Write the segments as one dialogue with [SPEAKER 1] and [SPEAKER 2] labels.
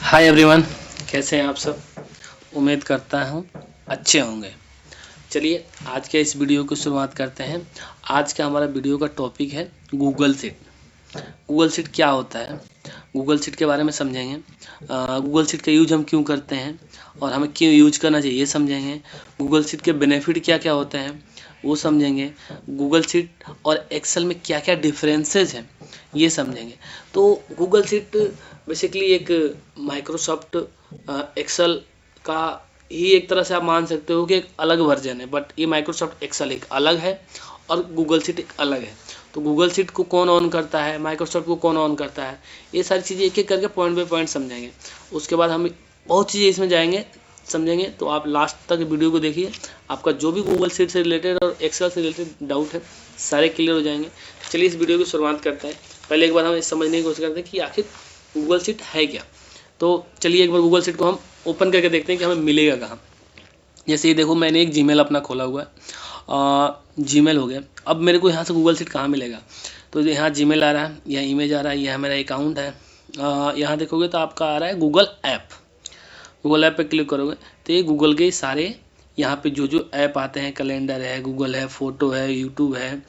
[SPEAKER 1] Hi everyone, कैसे हैं आप सब। उम्मीद करता हूँ अच्छे होंगे। चलिए आज के इस वीडियो की शुरुआत करते हैं। आज का हमारा वीडियो का टॉपिक है गूगल शीट। गूगल शीट क्या होता है, गूगल शीट के बारे में समझेंगे। गूगल शीट का यूज हम क्यों करते हैं और हमें क्यों यूज करना चाहिए ये समझेंगे। गूगल शीट के बेनिफिट क्या क्या होते हैं वो समझेंगे। गूगल शीट और एक्सेल में क्या क्या डिफरेंसेस हैं ये समझेंगे। तो गूगल शीट बेसिकली एक माइक्रोसॉफ्ट एक्सेल का ही एक तरह से आप मान सकते हो कि एक अलग वर्जन है, बट ये माइक्रोसॉफ्ट एक्सेल एक अलग है और गूगल शीट एक अलग है। तो गूगल शीट को कौन ऑन करता है, माइक्रोसॉफ्ट को कौन ऑन करता है, ये सारी चीज़ें एक एक करके पॉइंट बाय पॉइंट समझेंगे। उसके बाद हम बहुत चीज़ें इसमें जाएंगे समझेंगे। तो आप लास्ट तक वीडियो को देखिए, आपका जो भी गूगल शीट से रिलेटेड और एक्सेल से रिलेटेड डाउट है सारे क्लियर हो जाएंगे। चलिए इस वीडियो की शुरुआत करते हैं। पहले एक बार हम समझने की कोशिश करते हैं कि आखिर गूगल शीट है क्या। तो चलिए एक बार गूगल शीट को हम ओपन करके देखते हैं कि हमें मिलेगा कहाँ। जैसे ये देखो, मैंने एक जीमेल अपना खोला हुआ है, जीमेल हो गया। अब मेरे को यहाँ से गूगल शीट कहाँ मिलेगा, तो यहाँ जीमेल आ रहा है, यहाँ इमेज आ रहा है, यह मेरा अकाउंट है। यहाँ देखोगे तो आपका आ रहा है गूगल ऐप। गूगल ऐप पे क्लिक करोगे तो ये गूगल के सारे यहाँ पे जो जो ऐप आते हैं, कैलेंडर है, गूगल है, फोटो है, यूट्यूब है,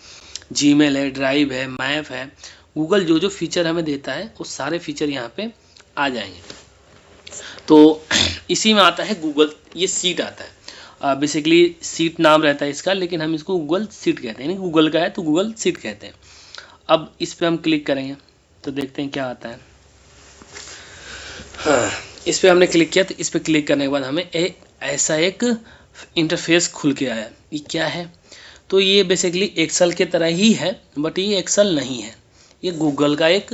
[SPEAKER 1] जीमेल है, ड्राइव है, मैप है, गूगल जो जो फीचर हमें देता है वो सारे फीचर यहाँ पे आ जाएंगे। तो इसी में आता है गूगल, ये सीट आता है। बेसिकली सीट नाम रहता है इसका, लेकिन हम इसको गूगल सीट कहते हैं, यानी गूगल का है तो गूगल सीट कहते हैं। अब इस पर हम क्लिक करेंगे तो देखते हैं क्या आता है। हाँ, इस पर हमने क्लिक किया तो इस पर क्लिक करने के बाद हमें ऐसा एक इंटरफेस खुल के आया। ये क्या है, तो ये बेसिकली एक्सेल के तरह ही है, बट ये एक्सेल नहीं है, ये गूगल का एक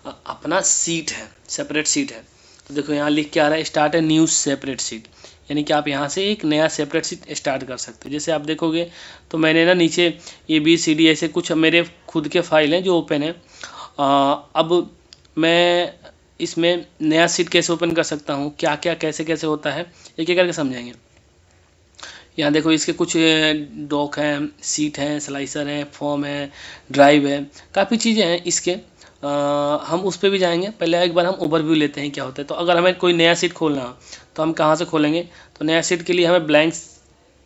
[SPEAKER 1] अपना सीट है, सेपरेट सीट है। तो देखो यहाँ लिख के आ रहा है start a new separate seat, यानी कि आप यहाँ से एक नया सेपरेट सीट स्टार्ट कर सकते हो। जैसे आप देखोगे तो मैंने ना नीचे ABCD ऐसे कुछ मेरे खुद के फाइल हैं जो ओपन है। अब मैं इसमें नया सीट कैसे ओपन कर सकता हूँ, क्या क्या कैसे कैसे होता है, एक एक करके समझेंगे। यहाँ देखो इसके कुछ डॉक हैं, सीट हैं, स्लाइसर हैं, फॉर्म है, ड्राइव है, काफ़ी चीज़ें हैं इसके। हम उस पर भी जाएंगे। पहले एक बार हम ओवरव्यू लेते हैं क्या होता है। तो अगर हमें कोई नया सीट खोलना हो तो हम कहाँ से खोलेंगे, तो नया सीट के लिए हमें ब्लैंक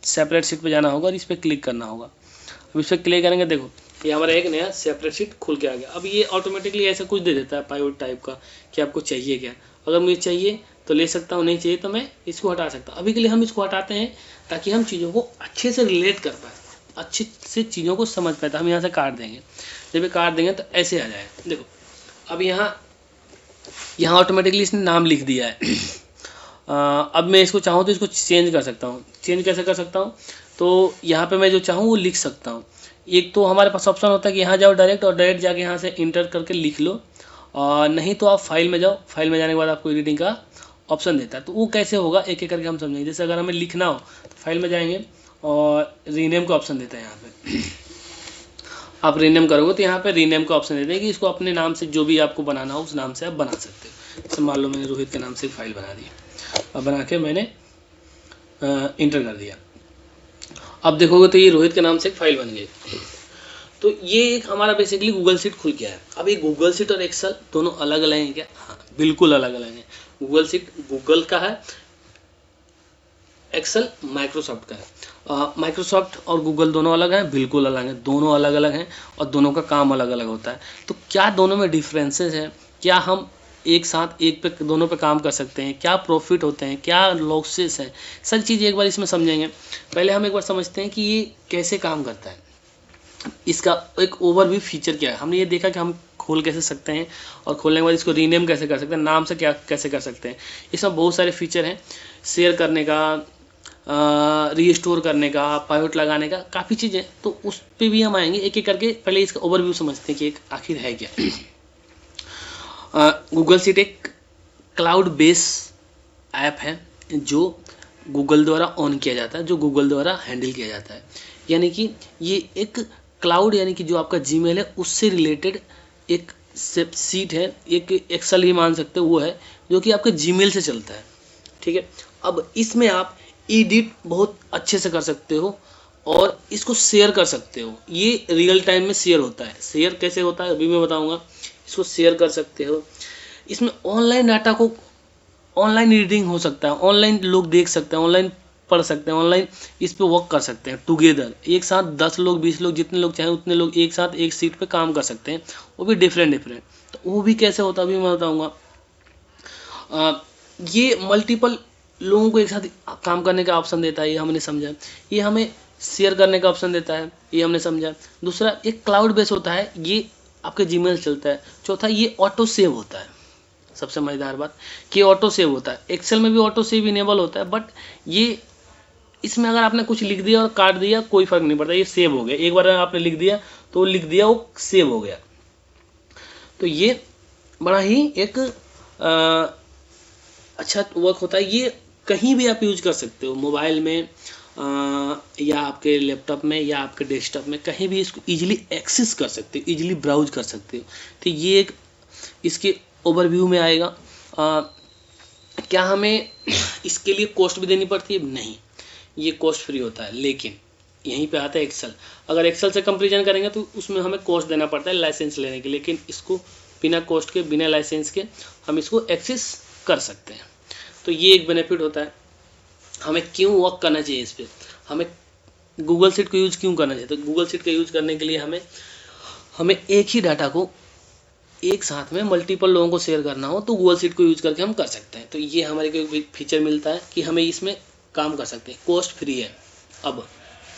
[SPEAKER 1] सेपरेट सीट पे जाना होगा और इस पर क्लिक करना होगा। अब इस पर क्लिक करेंगे, देखो ये हमारा एक नया सेपरेट सीट खुल के आ गया। अब ये ऑटोमेटिकली ऐसा कुछ दे देता है पाइवट टाइप का कि आपको चाहिए क्या। अगर मुझे चाहिए तो ले सकता हूँ, नहीं चाहिए तो मैं इसको हटा सकता हूँ। अभी के लिए हम इसको हटाते हैं ताकि हम चीज़ों को अच्छे से रिलेट कर पाए, अच्छे से चीज़ों को समझ पाए। तो हम यहाँ से काट देंगे, जब ये काट देंगे तो ऐसे आ जाए। देखो अब यहाँ ऑटोमेटिकली इसने नाम लिख दिया है। अब मैं इसको चाहूँ तो इसको चेंज कर सकता हूँ। चेंज कैसे कर सकता हूँ, तो यहाँ पे मैं जो चाहूँ वो लिख सकता हूँ। एक तो हमारे पास ऑप्शन होता है कि यहाँ जाओ डायरेक्ट और डायरेक्ट जाके यहाँ से इंटर करके लिख लो, और नहीं तो आप फाइल में जाओ। फाइल में जाने के बाद आपको एडिटिंग का ऑप्शन देता है। तो वो कैसे होगा एक एक करके हम समझेंगे। जैसे अगर हमें लिखना हो तो फाइल में जाएंगे और रीनेम का ऑप्शन देता है। यहाँ पे आप रीनेम करोगे तो यहाँ पे रीनेम का ऑप्शन देते हैं कि इसको अपने नाम से जो भी आपको बनाना हो उस नाम से आप बना सकते हो। जैसे मान लो मैंने रोहित के नाम से एक फाइल बना दी और बना के मैंने इंटर कर दिया। अब देखोगे तो ये रोहित के नाम से एक फाइल बन गई। तो ये एक हमारा बेसिकली गूगल शीट खुल गया है। अब ये गूगल शीट और एक्सेल दोनों अलग अलग हैं क्या? हाँ, बिल्कुल अलग अलग हैं। गूगल शीट गूगल का है, एक्सेल माइक्रोसॉफ्ट का है। माइक्रोसॉफ्ट और गूगल दोनों अलग हैं, बिल्कुल अलग हैं, दोनों अलग अलग हैं और दोनों का काम अलग अलग होता है। तो क्या दोनों में डिफरेंसेस हैं, क्या हम एक साथ एक पे दोनों पे काम कर सकते हैं, क्या प्रॉफिट होते हैं, क्या लॉसेस हैं, सारी चीज़ एक बार इसमें समझेंगे। पहले हम एक बार समझते हैं कि ये कैसे काम करता है, इसका एक ओवरव्यू फीचर क्या है। हमने ये देखा कि हम खोल कैसे सकते हैं और खोलने के बाद इसको रीनेम कैसे कर सकते हैं, नाम से क्या कैसे कर सकते हैं। इसमें बहुत सारे फीचर हैं, शेयर करने का, रीस्टोर करने का, पाइवट लगाने का, काफ़ी चीज़ें। तो उस पर भी हम आएंगे एक एक करके। पहले इसका ओवरव्यू समझते हैं कि एक आखिर है क्या। गूगल शीट एक क्लाउड बेस ऐप है जो गूगल द्वारा ऑन किया जाता है, जो गूगल द्वारा हैंडल किया जाता है। यानी कि ये एक क्लाउड, यानी कि जो आपका जीमेल है उससे रिलेटेड एक सीट है, एक एक्सेल ही मान सकते हो वो है, जो कि आपके जीमेल से चलता है। ठीक है, अब इसमें आप एडिट बहुत अच्छे से कर सकते हो और इसको शेयर कर सकते हो। ये रियल टाइम में शेयर होता है। शेयर कैसे होता है अभी मैं बताऊंगा। इसको शेयर कर सकते हो। इसमें ऑनलाइन डाटा को ऑनलाइन रीडिंग हो सकता है, ऑनलाइन लोग देख सकते हैं, ऑनलाइन पढ़ सकते हैं, ऑनलाइन इस पे वर्क कर सकते हैं टुगेदर। एक साथ 10 लोग 20 लोग जितने लोग चाहें उतने लोग एक साथ एक सीट पे काम कर सकते हैं, वो भी डिफरेंट डिफरेंट। तो वो भी कैसे होता है अभी मैं बताऊँगा। ये मल्टीपल लोगों को एक साथ काम करने का ऑप्शन देता है, ये हमने समझा। ये हमें शेयर करने का ऑप्शन देता है, ये हमने समझा। दूसरा एक क्लाउड बेस होता है, ये आपके जीमेल चलता है। चौथा ये ऑटो सेव होता है, सबसे मज़ेदार बात कि ऑटो सेव होता है। एक्सेल में भी ऑटो सेव इनेबल होता है, बट ये इसमें अगर आपने कुछ लिख दिया और काट दिया कोई फर्क नहीं पड़ता, ये सेव हो गया। एक बार आपने लिख दिया तो लिख दिया, वो सेव हो गया। तो ये बड़ा ही एक अच्छा वर्क होता है। ये कहीं भी आप यूज कर सकते हो, मोबाइल में या आपके लैपटॉप में या आपके डेस्कटॉप में, कहीं भी इसको इजीली एक्सेस कर सकते हो, इजीली ब्राउज कर सकते हो। तो ये एक इसके ओवरव्यू में आएगा। क्या हमें इसके लिए कॉस्ट भी देनी पड़ती है? नहीं, ये कॉस्ट फ्री होता है। लेकिन यहीं पे आता है एक्सेल। अगर एक्सेल से कंपेरिजन करेंगे तो उसमें हमें कॉस्ट देना पड़ता है लाइसेंस लेने के, लेकिन इसको बिना कॉस्ट के बिना लाइसेंस के हम इसको एक्सेस कर सकते हैं। तो ये एक बेनिफिट होता है। हमें क्यों वर्क करना चाहिए इस पर, हमें गूगल शीट को यूज़ क्यों करना चाहिए? तो गूगल शीट का यूज़ करने के लिए हमें एक ही डाटा को एक साथ में मल्टीपल लोगों को शेयर करना हो तो गूगल शीट को यूज़ करके हम कर सकते हैं। तो ये हमारे को एक फीचर मिलता है कि हमें इसमें काम कर सकते हैं, कॉस्ट फ्री है। अब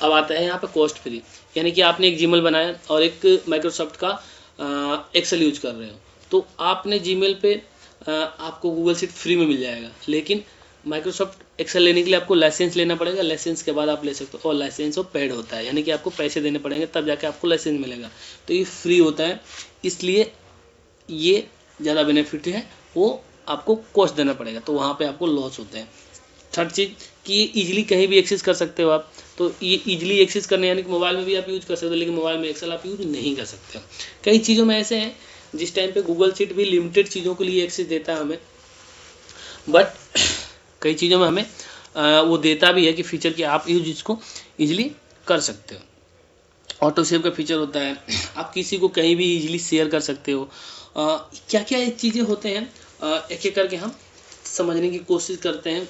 [SPEAKER 1] आता है यहाँ पे कॉस्ट फ्री, यानी कि आपने एक जीमेल बनाया और एक माइक्रोसॉफ्ट का एक्सेल यूज कर रहे हो, तो आपने जीमेल पे आपको गूगल शीट फ्री में मिल जाएगा। लेकिन माइक्रोसॉफ्ट एक्सेल लेने के लिए आपको लाइसेंस लेना पड़ेगा, लाइसेंस के बाद आप ले सकते हो, और लाइसेंस वो पेड होता है, यानी कि आपको पैसे देने पड़ेंगे तब जाके आपको लाइसेंस मिलेगा। तो ये फ्री होता है, इसलिए ये ज़्यादा बेनिफिट है, वो आपको कॉस्ट देना पड़ेगा, तो वहाँ पे आपको लॉस होते हैं। थर्ड चीज़ कि ये ईजिली कहीं भी एक्सेस कर सकते हो आप। तो ये ईजिली एक्सेस करने यानी कि मोबाइल में भी आप यूज़ कर सकते हो, लेकिन मोबाइल में एक्सेल आप यूज़ नहीं कर सकते हो। कई चीज़ों में ऐसे हैं जिस टाइम पे गूगल शीट भी लिमिटेड चीज़ों के लिए एक्सेस देता है हमें, बट कई चीज़ों में हमें वो देता भी है कि फीचर कि आप यूज इसको ईजिली कर सकते हो। ऑटो सेव का फीचर होता है, आप किसी को कहीं भी ईजिली शेयर कर सकते हो। क्या क्या चीज़ें होते हैं एक एक करके हम समझने की कोशिश करते हैं।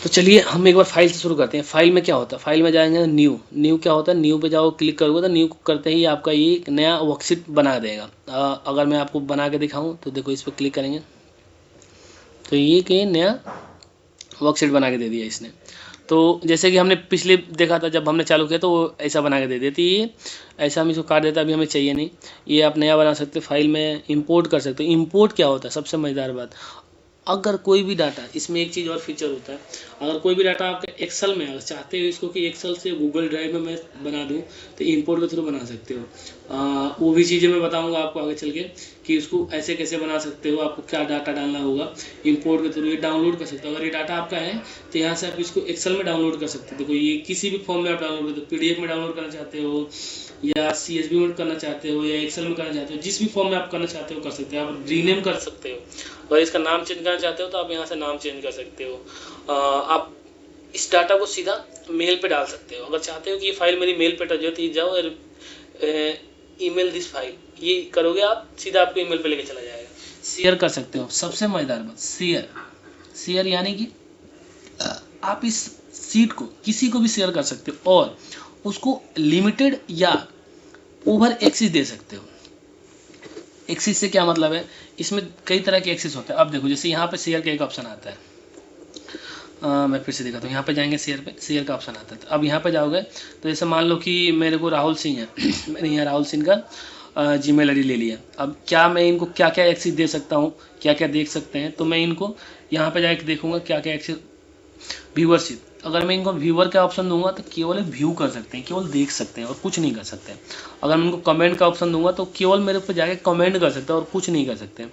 [SPEAKER 1] तो चलिए हम एक बार फाइल से शुरू करते हैं। फाइल में क्या होता है? फाइल में जाएंगे न्यू क्या होता है? न्यू पे जाओ, क्लिक करोगे तो न्यू करते ही आपका ये एक नया वर्कशीट बना देगा। अगर मैं आपको बना के दिखाऊं तो देखो, इस पर क्लिक करेंगे तो ये कि नया वर्कशीट बना के दे दिया इसने। तो जैसे कि हमने पिछले देखा था, जब हमने चालू किया तो वो ऐसा बना के दे देती है, ऐसा हम इसको काट देता, अभी हमें चाहिए नहीं। ये आप नया बना सकते हो, फाइल में इंपोर्ट कर सकते हो। इंपोर्ट क्या होता है? सबसे मज़ेदार बात, अगर कोई भी डाटा, इसमें एक चीज़ और फीचर होता है, अगर कोई भी डाटा आपके एक्सेल में, अगर चाहते हो इसको कि एक्सेल से गूगल ड्राइव में मैं बना दूं, तो इंपोर्ट के थ्रू बना सकते हो। वो भी चीज़ें मैं बताऊंगा आपको आगे चल के कि उसको ऐसे कैसे बना सकते हो, आपको क्या डाटा डालना होगा इंपोर्ट के थ्रू। ये डाउनलोड कर सकते हो, अगर ये डाटा आपका है तो यहाँ से आप इसको एक्सेल में डाउनलोड कर सकते हो। देखो ये किसी भी फॉर्म में आप डाउनलोड कर दो, PDF में डाउनलोड करना चाहते हो या CSV में करना चाहते हो या एक्सेल में करना चाहते हो, जिस भी फॉर्म में आप करना चाहते हो कर सकते हो। आप रीनेम कर सकते हो और इसका नाम चेंज करना चाहते हो तो आप यहाँ से नाम चेंज कर सकते हो। आप इस डाटा को सीधा मेल पे डाल सकते हो। अगर चाहते हो कि ये फाइल मेरी मेल पे टच हो तो जाओ और ईमेल दिस फाइल, ये करोगे आप, सीधा आपको ईमेल पे लेके चला जाएगा। शेयर कर सकते हो, सबसे मज़ेदार बात शेयर यानी कि आप इस सीट को किसी को भी शेयर कर सकते हो और उसको लिमिटेड या ओवर एक्सेस दे सकते हो। एक्सेस से क्या मतलब है? इसमें कई तरह के एक्सेस होते हैं। अब देखो, जैसे यहाँ पे शेयर का एक ऑप्शन आता है, मैं फिर से दिखाता हूँ। यहाँ पे जाएंगे, शेयर का ऑप्शन आता है। तो अब यहाँ पे जाओगे तो जैसे मान लो कि मेरे को राहुल सिंह है मैंने यहाँ राहुल सिंह का जीमेल आईडी ले लिया। अब क्या मैं इनको क्या क्या एक्सेस दे सकता हूँ, क्या क्या देख सकते हैं, तो मैं इनको यहाँ पे जाके देखूंगा क्या क्या एक्सेस। व्यूअरशिप, अगर मैं इनको व्यूअर का ऑप्शन दूंगा तो केवल व्यू कर सकते हैं, केवल देख सकते हैं और कुछ नहीं कर सकते हैं। अगर मैं इनको कमेंट का ऑप्शन दूंगा तो केवल मेरे ऊपर जाके कमेंट कर सकते हैं और कुछ नहीं कर सकते हैं।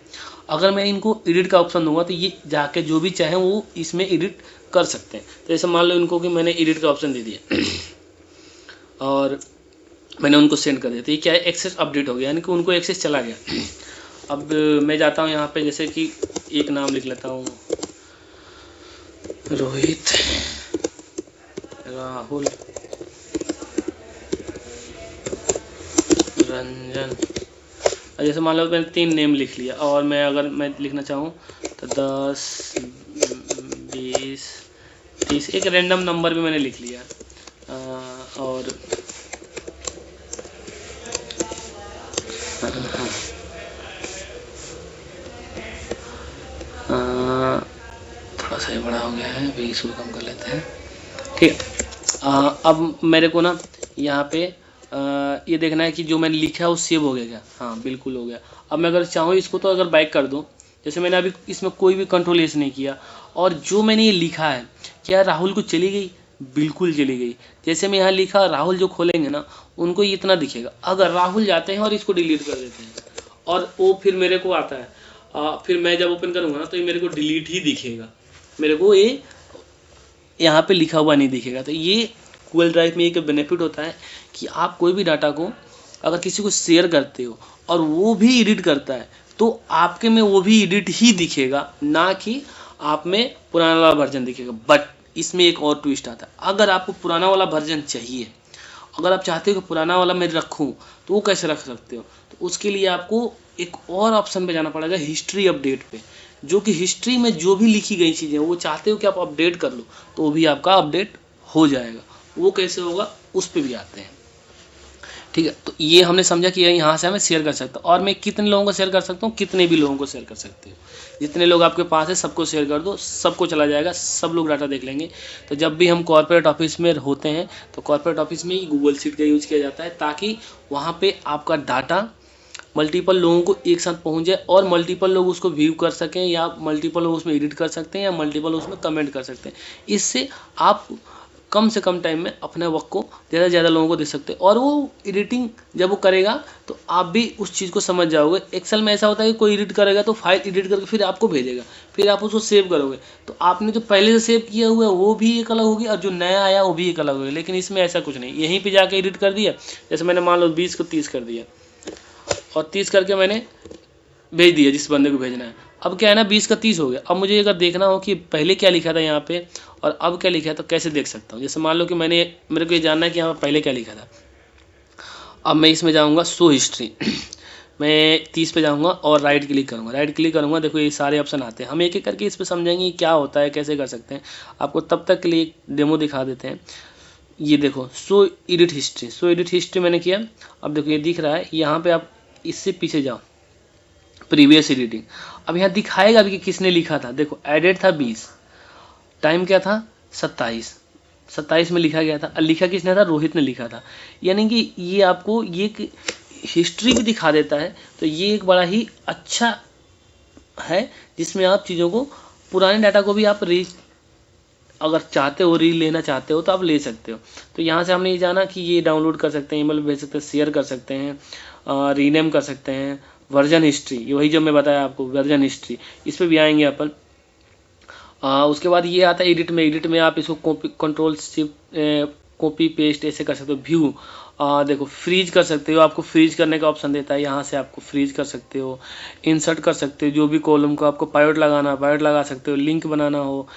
[SPEAKER 1] अगर मैं इनको एडिट का ऑप्शन दूंगा तो ये जाके जो भी चाहे वो इसमें एडिट कर सकते हैं। तो जैसे मान लो इनको कि मैंने एडिट का ऑप्शन दे दिया और मैंने उनको सेंड कर दिया, तो ये क्या है? एक्सेस अपडेट हो गया, यानी कि उनको एक्सेस चला गया। अब मैं जाता हूँ यहाँ पे, जैसे कि एक नाम लिख लेता हूँ, रोहित, राहुल, रंजन, जैसे मान लो मैंने 3 नेम लिख लिया और मैं अगर मैं लिखना चाहूँ तो 10 20 30 एक रैंडम नंबर भी मैंने लिख लिया। और थोड़ा सा बड़ा हो गया है, 20 को कम कर लेते हैं, ठीक है। अब मेरे को ना यहाँ पे ये देखना है कि जो मैंने लिखा है वो सेव हो गया क्या। हाँ बिल्कुल हो गया। अब मैं अगर चाहूँ इसको तो अगर बैक कर दूँ, जैसे मैंने अभी इसमें कोई भी कंट्रोल एस नहीं किया और जो मैंने ये लिखा है क्या राहुल को चली गई, बिल्कुल चली गई। जैसे मैं यहाँ लिखा राहुल जो खोलेंगे ना उनको ये इतना दिखेगा। अगर राहुल जाते हैं और इसको डिलीट कर देते हैं और वो फिर मेरे को आता है, फिर मैं जब ओपन करूँगा ना तो ये मेरे को डिलीट ही दिखेगा, मेरे को ये यहाँ पे लिखा हुआ नहीं दिखेगा। तो ये गूगल ड्राइव में एक बेनिफिट होता है कि आप कोई भी डाटा को अगर किसी को शेयर करते हो और वो भी एडिट करता है तो आपके में वो भी एडिट ही दिखेगा, ना कि आप में पुराना वाला वर्जन दिखेगा। बट इसमें एक और ट्विस्ट आता है, अगर आपको पुराना वाला वर्जन चाहिए, अगर आप चाहते हो कि पुराना वाला मैं रखूँ तो वो कैसे रख सकते हो। तो उसके लिए आपको एक और ऑप्शन पे जाना पड़ेगा, हिस्ट्री अपडेट पे, जो कि हिस्ट्री में जो भी लिखी गई चीज़ें वो चाहते हो कि आप अपडेट कर लो तो वो भी आपका अपडेट हो जाएगा। वो कैसे होगा उस पर भी आते हैं, ठीक है। तो ये हमने समझा कि यहाँ से हमें शेयर कर सकता हूँ और मैं कितने लोगों को शेयर कर सकता हूँ, कितने भी लोगों को शेयर कर सकते हो। जितने लोग आपके पास है सबको शेयर कर दो, सबको चला जाएगा, सब लोग डाटा देख लेंगे। तो जब भी हम कॉर्पोरेट ऑफिस में होते हैं तो कॉर्पोरेट ऑफिस में ही गूगल शीट का यूज़ किया जाता है ताकि वहाँ पर आपका डाटा मल्टीपल लोगों को एक साथ पहुंच जाए और मल्टीपल लोग उसको व्यू कर सकें या मल्टीपल लोग उसमें एडिट कर सकते हैं या मल्टीपल उसमें कमेंट कर सकते हैं। इससे आप कम से कम टाइम में अपने वर्क को ज़्यादा से ज़्यादा लोगों को दे सकते हैं और वो एडिटिंग जब वो करेगा तो आप भी उस चीज़ को समझ जाओगे। एक्सेल में ऐसा होता है कि कोई एडिट करेगा तो फाइल एडिट करके फिर आपको भेजेगा, फिर आप उसको सेव करोगे तो आपने जो पहले से सेव किया हुआ है वो भी एक अलग होगी और जो नया आया वो भी एक अलग होगी। लेकिन इसमें ऐसा कुछ नहीं, यहीं पर जाके एडिट कर दिया, जैसे मैंने मान लो 20 को 30 कर दिया और 30 करके मैंने भेज दिया जिस बंदे को भेजना है। अब क्या है ना 20 का 30 हो गया। अब मुझे अगर देखना हो कि पहले क्या लिखा था यहाँ पे और अब क्या लिखा है तो कैसे देख सकता हूँ। जैसे मान लो कि मेरे को ये जानना है कि यहाँ पहले क्या लिखा था। अब मैं इसमें जाऊँगा शो हिस्ट्री मैं 30 पे जाऊँगा और राइट क्लिक करूँगा, देखो ये सारे ऑप्शन आते हैं। हम एक एक करके इस पर समझेंगे क्या होता है, कैसे कर सकते हैं। आपको तब तक के लिए एक डेमो दिखा देते हैं। ये देखो शो एडिट हिस्ट्री मैंने किया। अब देखो ये दिख रहा है, यहाँ पे आप इससे पीछे जाओ प्रीवियस एडिटिंग। अब यहाँ दिखाएगा भी कि किसने लिखा था। देखो एडेड था 20, टाइम क्या था 27 में लिखा गया था और लिखा किसने था, रोहित ने लिखा था। यानी कि ये आपको ये हिस्ट्री भी दिखा देता है। तो ये एक बड़ा ही अच्छा है जिसमें आप चीज़ों को पुराने डाटा को भी आप अगर चाहते हो लेना चाहते हो तो आप ले सकते हो। तो यहाँ से हमने ये जाना कि ये डाउनलोड कर सकते हैं, ईमेल भेज सकते हैं, शेयर कर सकते हैं, रीनेम कर सकते हैं। वर्जन हिस्ट्री ये वही जो मैं बताया आपको, वर्जन हिस्ट्री इस पर भी आएंगे अपन। उसके बाद ये आता है एडिट में आप इसको कंट्रोल शिफ्ट कॉपी पेस्ट ऐसे कर सकते हो। व्यू देखो फ्रीज कर सकते हो, आपको फ्रीज करने का ऑप्शन देता है, यहाँ से आपको फ्रीज कर सकते हो। इंसर्ट कर सकते हो, जो भी कॉलम को आपको पायवट लगाना पायवट लगा सकते हो। लिंक बनाना हो,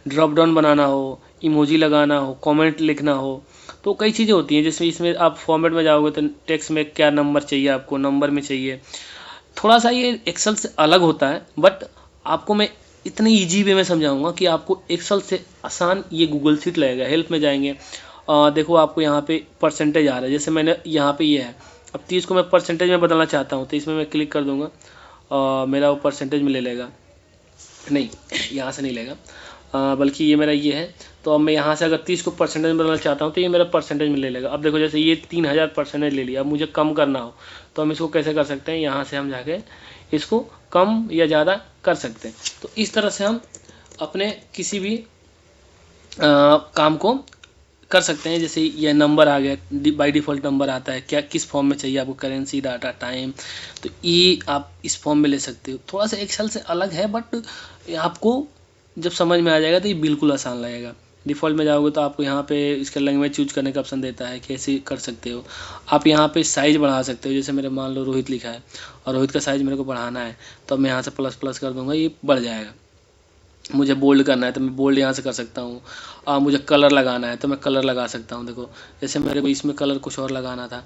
[SPEAKER 1] ड्रॉप डाउन बनाना हो, इमोजी लगाना हो, कमेंट लिखना हो, तो कई चीज़ें होती हैं। जैसे इसमें आप फॉर्मेट में जाओगे तो टेक्स्ट में क्या नंबर चाहिए, आपको नंबर में चाहिए। थोड़ा सा ये एक्सेल से अलग होता है बट आपको मैं इतने ईजी वे में समझाऊंगा कि आपको एक्सेल से आसान ये गूगल शीट लगेगा। हेल्प में जाएंगे, देखो आपको यहाँ पे परसेंटेज आ रहा है। जैसे मैंने यहाँ पे ये है, अब 30 को मैं परसेंटेज में बदलना चाहता हूँ तो इसमें मैं क्लिक कर दूँगा, मेरा वो परसेंटेज में ले लेगा। नहीं यहाँ से नहीं लेगा, बल्कि ये मेरा ये है। तो अब मैं यहाँ से अगर 30 को परसेंटेज में बदलना चाहता हूँ तो ये मेरा परसेंटेज में ले लेगा। अब देखो जैसे ये 3000 परसेंटेज ले लिया। अब मुझे कम करना हो तो हम इसको कैसे कर सकते हैं, यहाँ से हम जाके इसको कम या ज़्यादा कर सकते हैं। तो इस तरह से हम अपने किसी भी काम को कर सकते हैं। जैसे ये नंबर आ गया, बाय डिफ़ॉल्ट नंबर आता है, क्या किस फॉर्म में चाहिए आपको, करेंसी, डाटा, टाइम, तो ये आप इस फॉर्म में ले सकते हो। थोड़ा सा एक्सेल से अलग है बट आपको जब समझ में आ जाएगा तो ये बिल्कुल आसान लगेगा। डिफ़ॉल्ट में जाओगे तो आपको यहाँ पे इसका लैंग्वेज चूज करने का ऑप्शन देता है, कैसे कर सकते हो। आप यहाँ पे साइज़ बढ़ा सकते हो। जैसे मेरे मान लो रोहित लिखा है और रोहित का साइज़ मेरे को बढ़ाना है तो अब मैं यहाँ से प्लस कर दूँगा, ये बढ़ जाएगा। मुझे बोल्ड करना है तो मैं बोल्ड यहाँ से कर सकता हूँ। मुझे कलर लगाना है तो मैं कलर लगा सकता हूँ। देखो जैसे मेरे को इसमें कलर कुछ और लगाना था,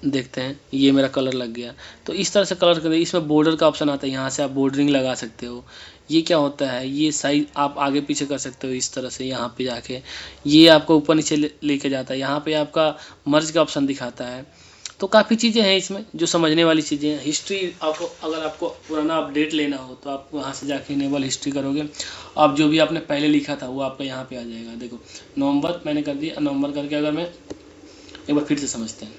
[SPEAKER 1] देखते हैं ये मेरा कलर लग गया। तो इस तरह से कलर कर, इसमें बॉर्डर का ऑप्शन आता है, यहाँ से आप बॉर्डरिंग लगा सकते हो। ये क्या होता है, ये साइज आप आगे पीछे कर सकते हो इस तरह से, यहाँ पे जाके ये आपको ऊपर नीचे लेके जाता है। यहाँ पे आपका मर्ज का ऑप्शन दिखाता है। तो काफ़ी चीज़ें हैं इसमें जो समझने वाली चीज़ें हैं। हिस्ट्री आपको, अगर आपको पुराना अपडेट लेना हो तो आप वहाँ से जाके इनेबल हिस्ट्री करोगे, आप जो भी आपने पहले लिखा था वो आपका यहाँ पे आ जाएगा। देखो नवंबर मैंने कर दिया, नवंबर करके अगर मैं एक बार फिर से समझते हैं,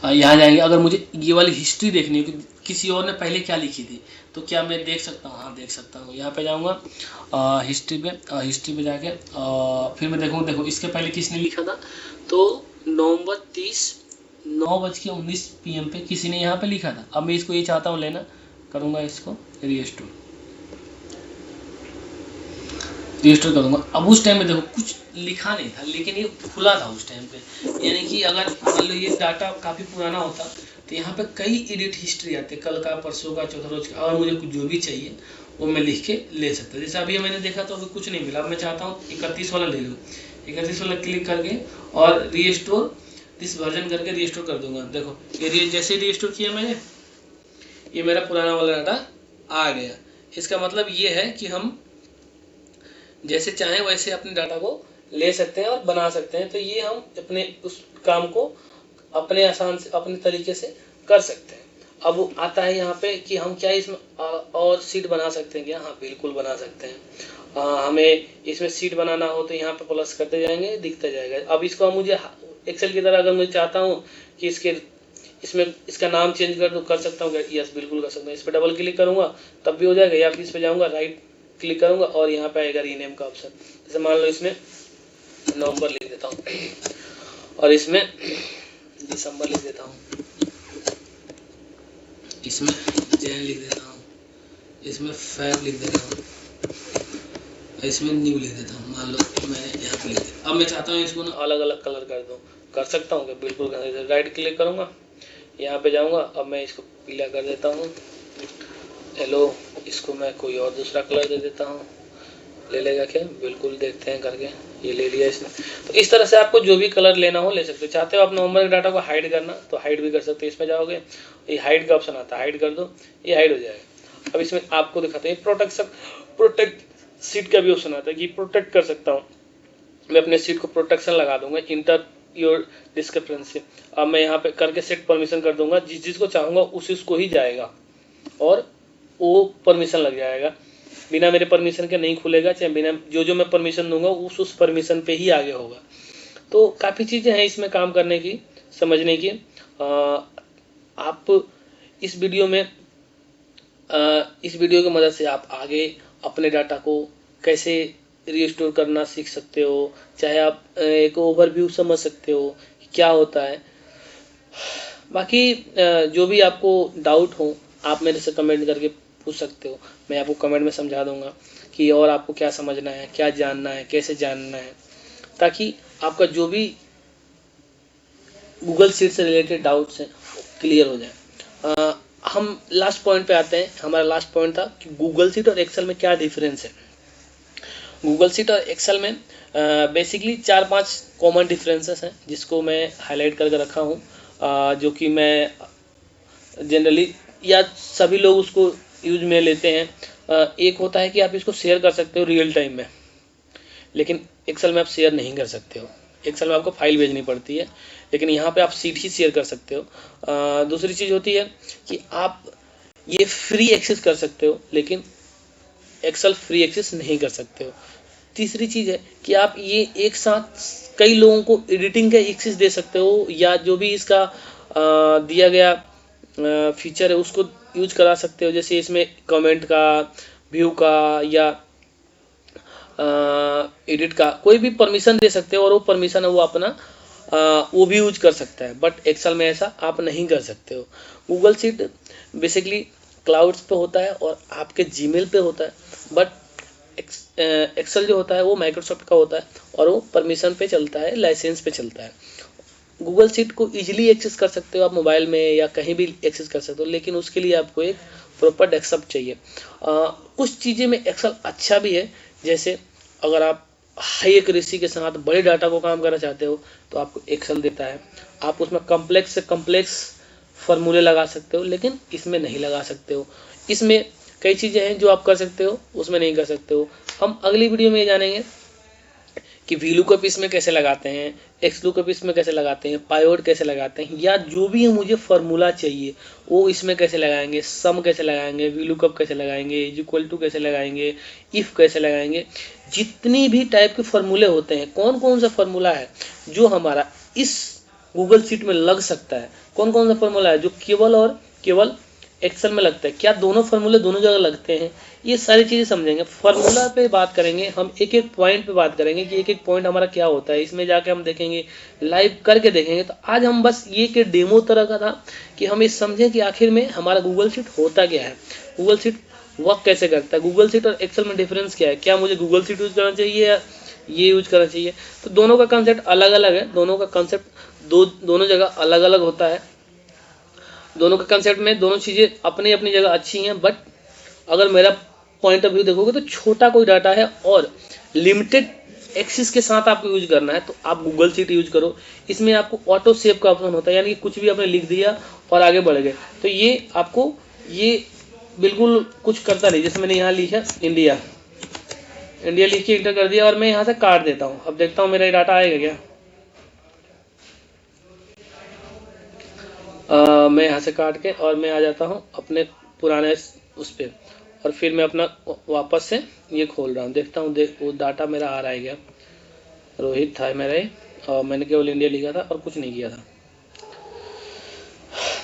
[SPEAKER 1] यहाँ जाएंगे। अगर मुझे ये वाली हिस्ट्री देखनी है कि किसी और ने पहले क्या लिखी थी तो क्या मैं देख सकता हूँ? हाँ देख सकता हूँ। यहाँ पे जाऊँगा हिस्ट्री पे जाके फिर मैं देखूँ, देखो इसके पहले किसने लिखा था, तो नवंबर 30 9:19 PM पे किसी ने यहाँ पे लिखा था। अब मैं इसको ये चाहता हूँ लेना, करूँगा इसको रीस्टोर करूँगा। अब उस टाइम में देखो कुछ लिखा नहीं था लेकिन ये खुला था उस टाइम पे, यानी कि अगर मान लो ये डाटा काफ़ी पुराना होता तो यहाँ पे कई एडिट हिस्ट्री आते, कल का, परसों का, चौथा रोज का, और मुझे कुछ जो भी चाहिए वो मैं लिख के ले सकता। जैसे अभी मैंने देखा तो अभी कुछ नहीं मिला। अब मैं चाहता हूँ 31 वाला ले लूँ, 31 वाला क्लिक करके और रीस्टोर दिस वर्जन करके रीस्टोर कर दूंगा। देखो ये जैसे रीस्टोर किया मैंने, ये मेरा पुराना वाला डाटा आ गया। इसका मतलब ये है कि हम जैसे चाहें वैसे अपने डाटा को ले सकते हैं और बना सकते हैं। तो ये हम अपने उस काम को अपने आसान से अपने तरीके से कर सकते हैं। अब आता है यहाँ पे कि हम क्या इसमें और सीट बना सकते हैं क्या? हाँ बिल्कुल बना सकते हैं। हमें इसमें सीट बनाना हो तो यहाँ पे प्लस करते जाएंगे, दिखता जाएगा। अब इसको मुझे एक्सेल की तरह अगर मैं चाहता हूँ कि इसमें इसका नाम चेंज कर दूँ, कर सकता हूँ क्या? यस बिल्कुल कर सकता हूँ। इस पर डबल क्लिक करूँगा तब भी हो जाएगा, या फिर इस पर जाऊँगा राइट क्लिक करूँगा और यहाँ पे आएगा रीनेम का ऑप्शन। जैसे मान लो इसमें नवंबर लिख देता हूँ और इसमें दिसंबर लिख देता हूँ, इसमें जैन लिख देता हूँ, इसमें फेब लिख देता हूँ, इसमें न्यू लिख देता हूँ। मान लो मैंने यहाँ पे लिख दिया। अब मैं चाहता हूँ इसको ना अलग अलग कलर कर दूँ, कर सकता हूँ क्या? बिल्कुल कर सकता हूँ। राइट क्लिक करूँगा, यहाँ पे जाऊँगा, अब मैं इसको पीला कर देता हूँ, हेलो, इसको मैं कोई और दूसरा कलर दे देता हूँ। ले लेगा क्या? बिल्कुल, देखते हैं करके, ये ले लिया इसने। तो इस तरह से आपको जो भी कलर लेना हो ले सकते हो। चाहते हो आप नवंबर के डाटा को हाइड करना तो हाइड भी कर सकते हो। इसमें जाओगे, ये हाइड का ऑप्शन आता है, हाइड कर दो, ये हाइड हो जाएगा। अब इसमें आपको दिखाते हैं प्रोटेक्ट सीट का भी ऑप्शन आता है कि प्रोटेक्ट कर सकता हूँ मैं अपने सीट को। प्रोटेक्शन लगा दूंगा, इंटर योर डिस्क्रिपेंसी। अब मैं यहाँ पे करके सेट परमिशन कर दूंगा, जिसको चाहूँगा उसको ही जाएगा और वो परमिशन लग जाएगा। बिना मेरे परमिशन के नहीं खुलेगा, चाहे बिना जो मैं परमिशन दूंगा उस परमिशन पे ही आगे होगा। तो काफ़ी चीज़ें हैं इसमें काम करने की, समझने की। आप इस वीडियो की मदद से आप आगे अपने डाटा को कैसे रीस्टोर करना सीख सकते हो, चाहे आप एक ओवरव्यू समझ सकते हो क्या होता है। बाकी जो भी आपको डाउट हो आप मेरे से कमेंट करके पूछ सकते हो, मैं आपको कमेंट में समझा दूंगा कि और आपको क्या समझना है, क्या जानना है, कैसे जानना है, ताकि आपका जो भी गूगल शीट से रिलेटेड डाउट्स हैं क्लियर हो जाए। हम लास्ट पॉइंट पे आते हैं। हमारा लास्ट पॉइंट था कि गूगल शीट और एक्सेल में क्या डिफरेंस है। गूगल शीट और एक्सेल में बेसिकली 4-5 कॉमन डिफरेंसेस हैं जिसको मैं हाईलाइट करके रखा हूँ, जो कि मैं जनरली या सभी लोग उसको यूज में लेते हैं। एक होता है कि आप इसको शेयर कर सकते हो रियल टाइम में, लेकिन एक्सेल में आप शेयर नहीं कर सकते हो। एक्सेल में आपको फाइल भेजनी पड़ती है, लेकिन यहाँ पे आप सीट ही शेयर कर सकते हो। दूसरी चीज़ होती है कि आप ये फ्री एक्सेस कर सकते हो, लेकिन एक्सेल फ्री एक्सेस नहीं कर सकते हो। तीसरी चीज़ है कि आप ये एक साथ कई लोगों को एडिटिंग का एक्सेस दे सकते हो, या जो भी इसका दिया गया फीचर है उसको यूज करा सकते हो। जैसे इसमें कमेंट का, व्यू का या एडिट का कोई भी परमिशन दे सकते हो, और वो परमिशन है वो अपना वो भी यूज कर सकता है। बट एक्सेल में ऐसा आप नहीं कर सकते हो। गूगल शीट बेसिकली क्लाउड्स पे होता है और आपके जीमेल पे होता है, बट एक्सेल जो होता है वो माइक्रोसॉफ्ट का होता है और वो परमिशन पे चलता है, लाइसेंस पे चलता है। गूगल शीट को इजीली एक्सेस कर सकते हो आप मोबाइल में या कहीं भी एक्सेस कर सकते हो, लेकिन उसके लिए आपको एक प्रॉपर डेस्कटॉप चाहिए। कुछ चीज़ें में एक्सेल अच्छा भी है, जैसे अगर आप हाई एक्यूरेसी के साथ बड़े डाटा को काम करना चाहते हो तो आपको एक्सेल देता है। आप उसमें कम्प्लेक्स से कम्प्लेक्स फार्मूले लगा सकते हो, लेकिन इसमें नहीं लगा सकते हो। इसमें कई चीज़ें हैं जो आप कर सकते हो, उसमें नहीं कर सकते हो। हम अगली वीडियो में ये जानेंगे कि VLOOKUP इसमें कैसे लगाते हैं, XLOOKUP इसमें कैसे लगाते हैं, पाइवट कैसे लगाते हैं, या जो भी मुझे फार्मूला चाहिए वो इसमें कैसे लगाएंगे, सम कैसे लगाएंगे, VLOOKUP कैसे लगाएंगे, इज इक्वल टू कैसे लगाएंगे, इफ़ कैसे लगाएंगे। जितनी भी टाइप के फार्मूले होते हैं, कौन कौन सा फार्मूला है जो हमारा इस गूगल शीट में लग सकता है, कौन कौन सा फार्मूला है जो केवल और केवल एक्सेल में लगता है, क्या दोनों फार्मूले दोनों जगह लगते हैं, ये सारी चीज़ें समझेंगे। फार्मूला पे बात करेंगे हम, एक एक पॉइंट पे बात करेंगे कि एक एक पॉइंट हमारा क्या होता है, इसमें जाके हम देखेंगे, लाइव करके देखेंगे। तो आज हम बस ये के डेमो तरह का था कि हम ये समझें कि आखिर में हमारा गूगल शीट होता क्या है, गूगल शीट वर्क कैसे करता है, गूगल शीट और एक्सेल में डिफरेंस क्या है, क्या मुझे गूगल शीट यूज़ करना चाहिए या ये यूज करना चाहिए। तो दोनों का कंसेप्ट अलग अलग है, दोनों का कंसेप्ट दोनों जगह अलग अलग होता है। दोनों के कंसेप्ट में दोनों चीज़ें अपनी अपनी जगह अच्छी हैं, बट अगर मेरा पॉइंट ऑफ व्यू देखोगे तो छोटा कोई डाटा है और लिमिटेड एक्सिस के साथ आपको यूज करना है तो आप गूगल शीट यूज करो। इसमें आपको ऑटो सेव का ऑप्शन होता है, यानी कि कुछ भी आपने लिख दिया और आगे बढ़ गए, तो ये आपको ये बिल्कुल कुछ करता नहीं। जैसे मैंने यहाँ लिखा इंडिया, इंडिया लिख के इंटर कर दिया और मैं यहाँ से काट देता हूँ। अब देखता हूँ मेरा ये डाटा आएगा क्या। मैं यहाँ से काट के और मैं आ जाता हूँ अपने पुराने उस पर, और फिर मैं अपना वापस से ये खोल रहा हूँ, देखता हूँ वो डाटा मेरा आ रहा है क्या। रोहित था मेरा ये, और मैंने केवल इंडिया लिखा था और कुछ नहीं किया था।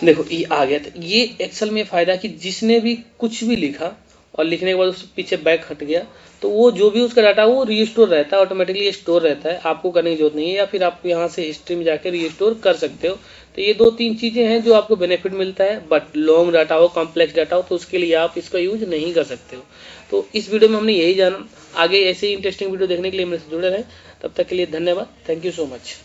[SPEAKER 1] देखो ये आ गया। तो ये एक्सेल में फ़ायदा कि जिसने भी कुछ भी लिखा और लिखने के बाद उस पीछे बैक हट गया तो वो जो भी उसका डाटा वो रीस्टोर रहता है, ऑटोमेटिकली स्टोर रहता है, आपको करने की जरूरत नहीं है, या फिर आप यहाँ से हिस्ट्री में जाकर रीस्टोर कर सकते हो। तो ये 2-3 चीज़ें हैं जो आपको बेनिफिट मिलता है, बट लॉन्ग डाटा हो, कॉम्प्लेक्स डाटा हो तो उसके लिए आप इसका यूज नहीं कर सकते हो। तो इस वीडियो में हमने यही जाना। आगे ऐसे ही इंटरेस्टिंग वीडियो देखने के लिए मेरे से जुड़े रहें। तब तक के लिए धन्यवाद। Thank you so much.